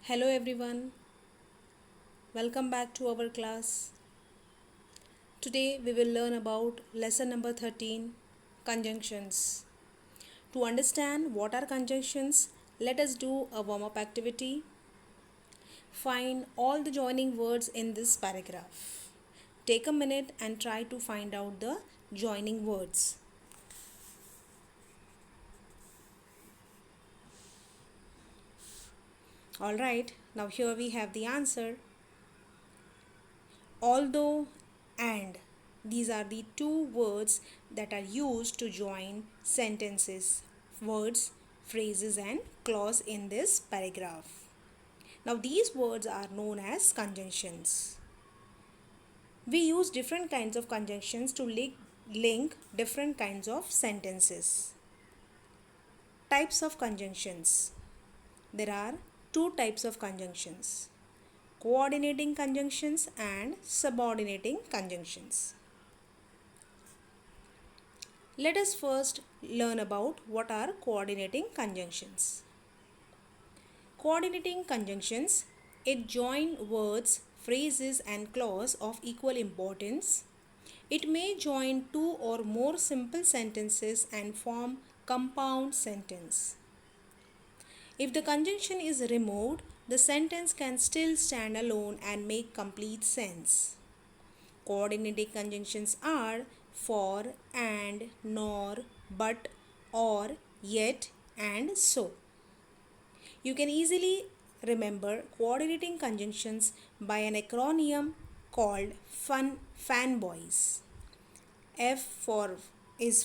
Hello everyone, welcome back to our class. Today we will learn about lesson number 13, conjunctions. To understand what are conjunctions, let us do a warm up activity. Find all the joining words in this paragraph. Take a minute and try to find out the joining words. Alright, now here we have the answer. Although and, these are the two words that are used to join sentences, words, phrases and clause in this paragraph. Now these words are known as conjunctions. We use different kinds of conjunctions to link different kinds of sentences. Types of conjunctions. There are two types of conjunctions: coordinating conjunctions and subordinating conjunctions. Let us first learn about what are coordinating conjunctions. Coordinating conjunctions, it join words, phrases and clause of equal importance. It may join two or more simple sentences and form compound sentence. If the conjunction is removed, the sentence can still stand alone and make complete sense. Coordinating conjunctions are for, and, nor, but, or, yet, and so. You can easily remember coordinating conjunctions by an acronym called FANBOYS. F for, A is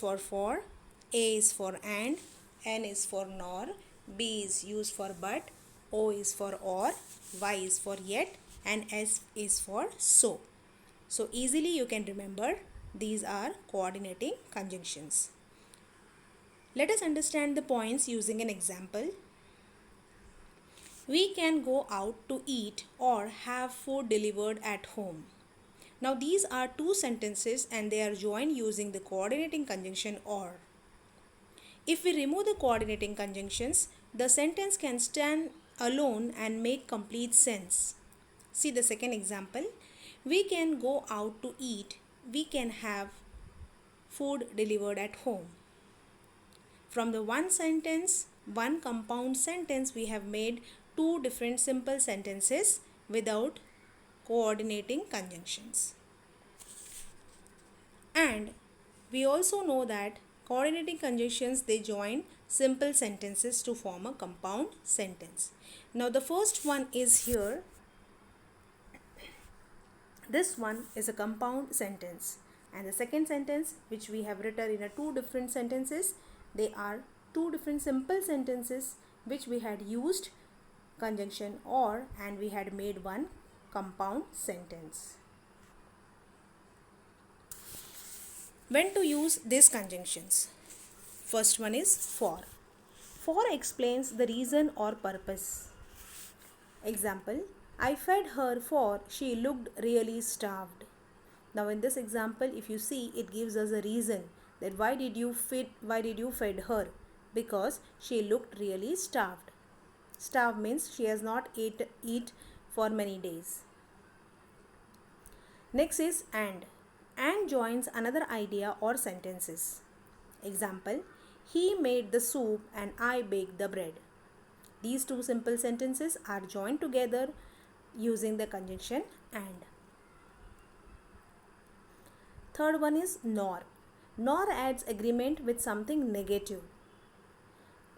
for and, N is for nor, B is used for but, O is for or, Y is for yet, and S is for so. So easily you can remember these are coordinating conjunctions. Let us understand the points using an example. We can go out to eat or have food delivered at home. Now these are two sentences and they are joined using the coordinating conjunction or. If we remove the coordinating conjunctions, the sentence can stand alone and make complete sense. See the second example. We can go out to eat. We can have food delivered at home. From the one sentence, one compound sentence, we have made two different simple sentences without coordinating conjunctions. And we also know that coordinating conjunctions, they join simple sentences to form a compound sentence. Now the first one is here. This one is a compound sentence, and the second sentence, which we have written in a two different sentences, they are two different simple sentences which we had used conjunction or and we had made one compound sentence. When to use these conjunctions? First one is for. For explains the reason or purpose. Example, I fed her for she looked really starved. Now in this example, if you see, it gives us a reason that why did you fed her? Because she looked really starved. Starved means she has not eat for many days. Next is and. And joins another idea or sentences. Example, he made the soup and I baked the bread. These two simple sentences are joined together using the conjunction and. Third one is nor. Nor adds agreement with something negative.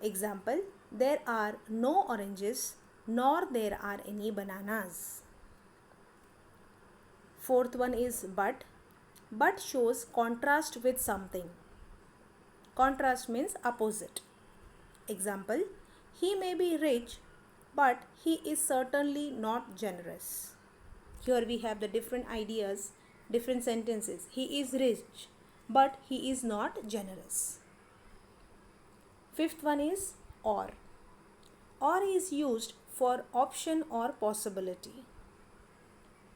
Example, there are no oranges nor there are any bananas. Fourth one is but. But shows contrast with something. Contrast means opposite. Example, he may be rich but he is certainly not generous. Here we have the different ideas, different sentences. He is rich but he is not generous. Fifth one is or. Or is used for option or possibility.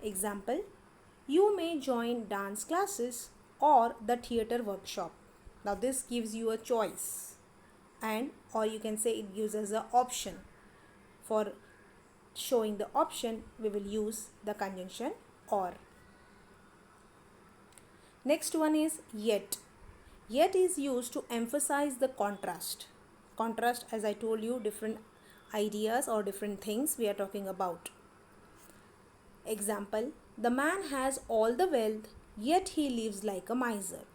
Example, you may join dance classes or the theater workshop. Now this gives you a choice, and or you can say it gives us an option for showing the option, we will use the conjunction or. Next one is yet. Yet is used to emphasize the contrast. Contrast, as I told you, different ideas or different things we are talking about. Example, the man has all the wealth, yet he lives like a miser.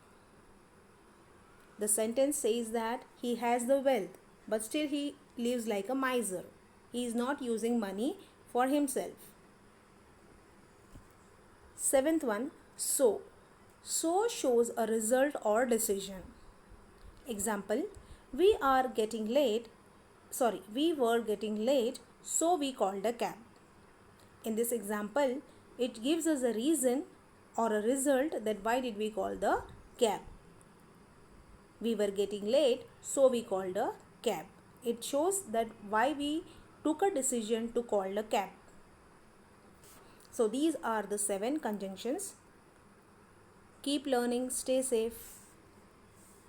The sentence says that he has the wealth, but still he lives like a miser. He is not using money for himself. Seventh one, so. So shows a result or decision. Example, we were getting late, so we called a cab. In this example, it gives us a reason or a result that why did we call the cab. We were getting late, so we called a cab. It shows that why we took a decision to call a cab. So these are the 7 conjunctions. Keep learning, stay safe.